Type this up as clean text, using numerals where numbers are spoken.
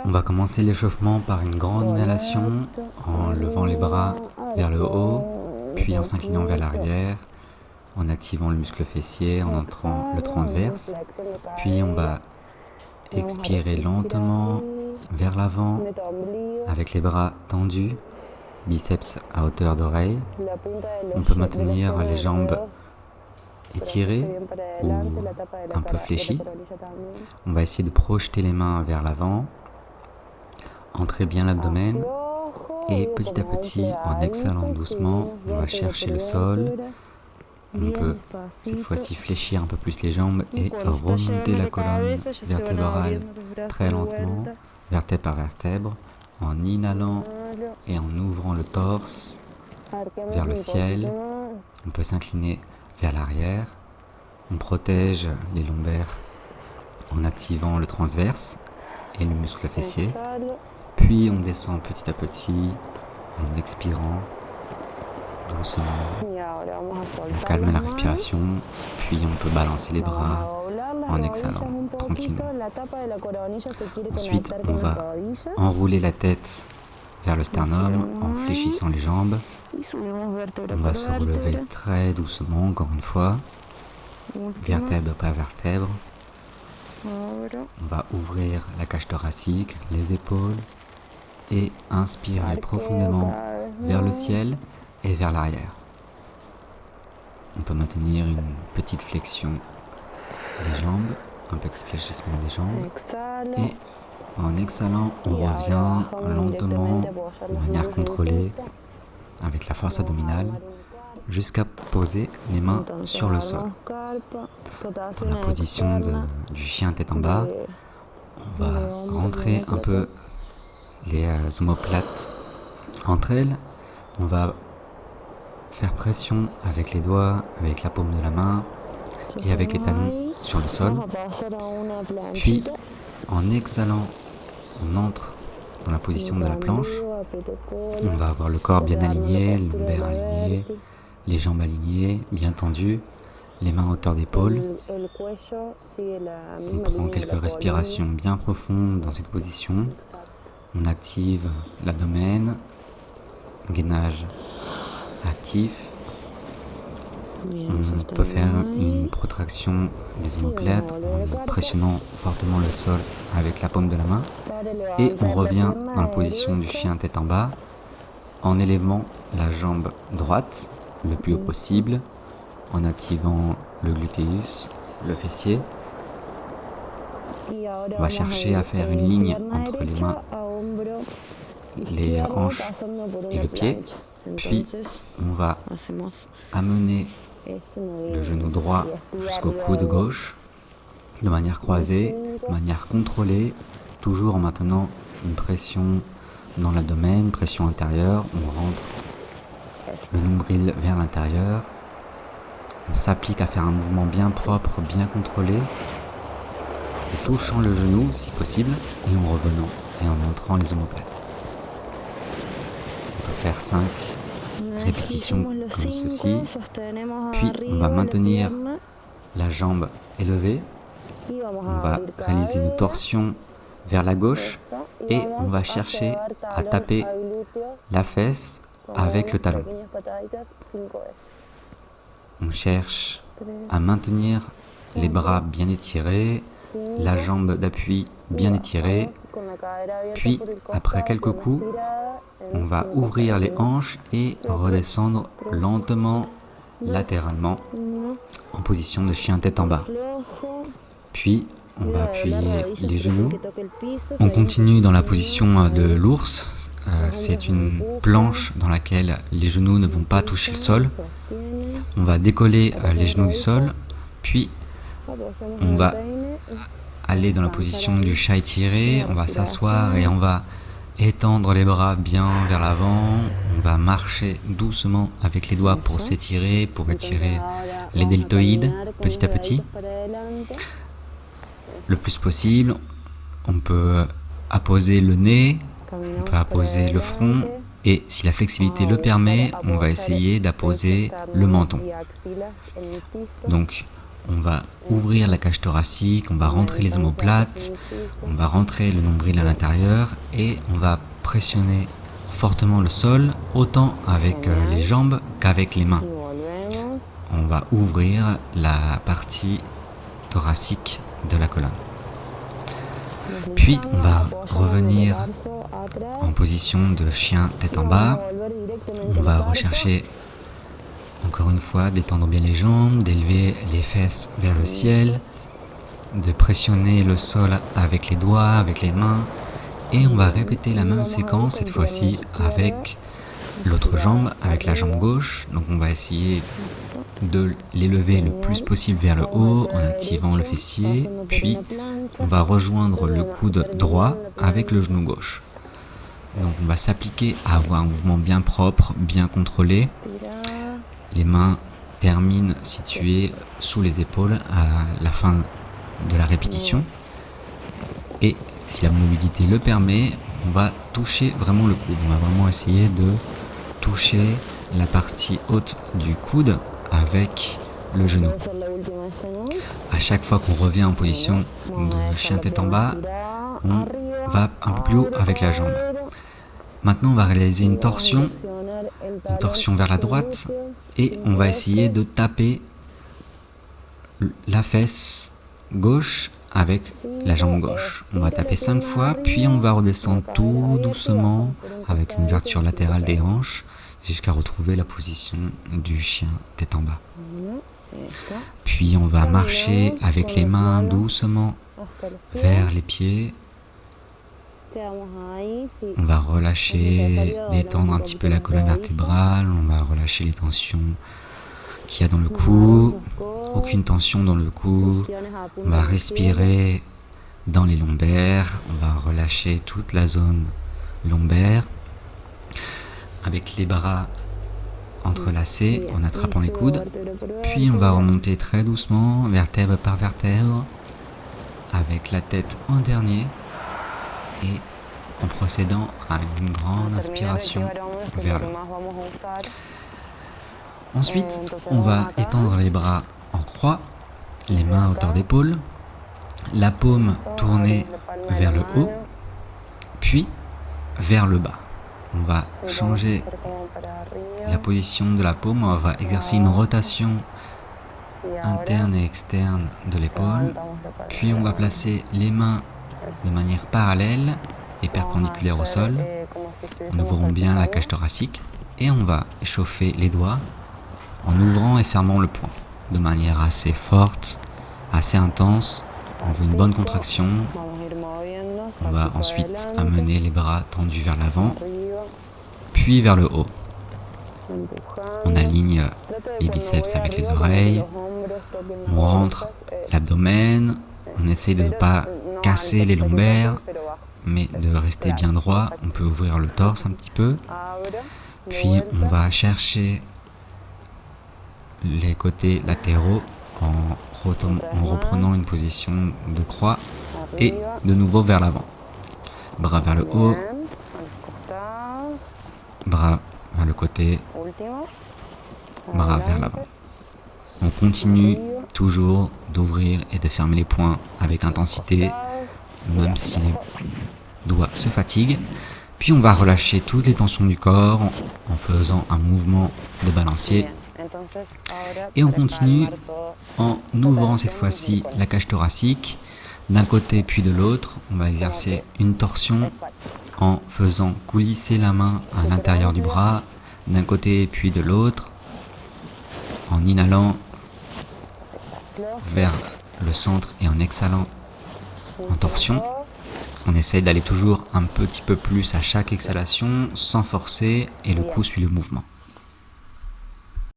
On va commencer l'échauffement par une grande inhalation en levant les bras vers le haut, puis en s'inclinant vers l'arrière, en activant le muscle fessier, en entrant le transverse. Puis on va expirer lentement vers l'avant avec les bras tendus, biceps à hauteur d'oreille. On peut maintenir les jambes étirées ou un peu fléchies. On va essayer de projeter les mains vers l'avant, entrer bien l'abdomen et petit à petit, en exhalant doucement, on va chercher le sol. On peut cette fois-ci fléchir un peu plus les jambes et remonter la colonne vertébrale très lentement, vertèbre par vertèbre, en inhalant et en ouvrant le torse vers le ciel. On peut s'incliner vers l'arrière. On protège les lombaires en activant le transverse et le muscle fessier. Puis on descend petit à petit en expirant doucement. On calme la respiration, puis on peut balancer les bras en exhalant tranquillement. Ensuite, on va enrouler la tête vers le sternum en fléchissant les jambes. On va se relever très doucement, encore une fois, vertèbre par vertèbre. On va ouvrir la cage thoracique, les épaules et inspirer profondément vers le ciel et vers l'arrière. On peut maintenir une petite flexion des jambes, un petit fléchissement des jambes. Et en exhalant, on revient lentement, de manière contrôlée, avec la force abdominale, jusqu'à poser les mains sur le sol. Dans la position du chien tête en bas, on va rentrer un peu les omoplates entre elles. On va faire pression avec les doigts, avec la paume de la main et avec les talons sur le sol. Puis, en exhalant, on entre dans la position de la planche. On va avoir le corps bien aligné, le lombaire aligné, les jambes alignées, bien tendues, les mains à hauteur d'épaule. On prend quelques respirations bien profondes dans cette position. On active l'abdomen, gainage actif. On peut faire une protraction des omoplates en pressionnant fortement le sol avec la paume de la main. Et on revient dans la position du chien tête en bas en élevant la jambe droite le plus haut possible, en activant le gluteus, le fessier. On va chercher à faire une ligne entre les mains, les hanches et le pied. Puis on va amener le genou droit jusqu'au coude gauche de manière croisée, de manière contrôlée, toujours en maintenant une pression dans l'abdomen, une pression intérieure. On rentre le nombril vers l'intérieur. On s'applique à faire un mouvement bien propre, bien contrôlé, en touchant le genou si possible et en revenant et en entrant les omoplates. On peut faire 5 répétitions comme ceci, puis on va maintenir la jambe élevée, on va réaliser une torsion vers la gauche et on va chercher à taper la fesse avec le talon. On cherche à maintenir les bras bien étirés, la jambe d'appui bien étirée, puis après quelques coups, on va ouvrir les hanches et redescendre lentement, latéralement, en position de chien tête en bas. Puis, on va appuyer les genoux. On continue dans la position de l'ours. C'est une planche dans laquelle les genoux ne vont pas toucher le sol. On va décoller les genoux du sol, puis on va aller dans la position du chat étiré. On va s'asseoir et on va étendre les bras bien vers l'avant. On va marcher doucement avec les doigts pour s'étirer, pour étirer les deltoïdes petit à petit. Le plus possible, on peut apposer le nez, on peut apposer le front et si la flexibilité le permet, on va essayer d'apposer le menton. Donc, on va ouvrir la cage thoracique, on va rentrer les omoplates, on va rentrer le nombril à l'intérieur et on va pressionner fortement le sol, autant avec les jambes qu'avec les mains. On va ouvrir la partie thoracique de la colonne. Puis on va revenir en position de chien tête en bas. On va rechercher encore une fois d'étendre bien les jambes, d'élever les fesses vers le ciel, de pressionner le sol avec les doigts, avec les mains. Et on va répéter la même séquence cette fois-ci avec l'autre jambe, avec la jambe gauche. Donc on va essayer de l'élever le plus possible vers le haut en activant le fessier. Puis on va rejoindre le coude droit avec le genou gauche. Donc on va s'appliquer à avoir un mouvement bien propre, bien contrôlé. Les mains terminent situées sous les épaules à la fin de la répétition. Et si la mobilité le permet, on va toucher vraiment le coude. On va vraiment essayer de toucher la partie haute du coude avec le genou. À chaque fois qu'on revient en position de chien tête en bas, on va un peu plus haut avec la jambe. Maintenant, on va réaliser une torsion vers la droite et on va essayer de taper la fesse gauche avec la jambe gauche. On va taper 5 fois, puis on va redescendre tout doucement avec une ouverture latérale des hanches jusqu'à retrouver la position du chien tête en bas. Puis on va marcher avec les mains doucement vers les pieds. On va relâcher, détendre un petit peu la colonne vertébrale, on va relâcher les tensions qu'il y a dans le cou, aucune tension dans le cou. On va respirer dans les lombaires, on va relâcher toute la zone lombaire avec les bras entrelacés en attrapant les coudes. Puis on va remonter très doucement, vertèbre par vertèbre, avec la tête en dernier et en procédant à une grande inspiration vers le haut. Ensuite, on va étendre les bras en croix, les mains à hauteur d'épaule, la paume tournée vers le haut, puis vers le bas. On va changer la position de la paume, on va exercer une rotation interne et externe de l'épaule, puis on va placer les mains de manière parallèle et perpendiculaire au sol. On ouvrons bien la cage thoracique et on va échauffer les doigts en ouvrant et fermant le poing de manière assez forte, assez intense. On veut une bonne contraction. On va ensuite amener les bras tendus vers l'avant, puis vers le haut. On aligne les biceps avec les oreilles. On rentre l'abdomen. On essaye de ne pas casser les lombaires, mais de rester bien droit. On peut ouvrir le torse un petit peu. Puis on va chercher les côtés latéraux en reprenant une position de croix et de nouveau vers l'avant. Bras vers le haut, bras vers le côté, bras vers l'avant. On continue toujours d'ouvrir et de fermer les poings avec intensité, même si les doigts se fatiguent. Puis on va relâcher toutes les tensions du corps en faisant un mouvement de balancier. Et on continue en ouvrant cette fois-ci la cage thoracique d'un côté puis de l'autre. On va exercer une torsion en faisant coulisser la main à l'intérieur du bras d'un côté puis de l'autre, en inhalant vers le centre et en exhalant en torsion. On essaie d'aller toujours un petit peu plus à chaque exhalation sans forcer et le cou suit le mouvement.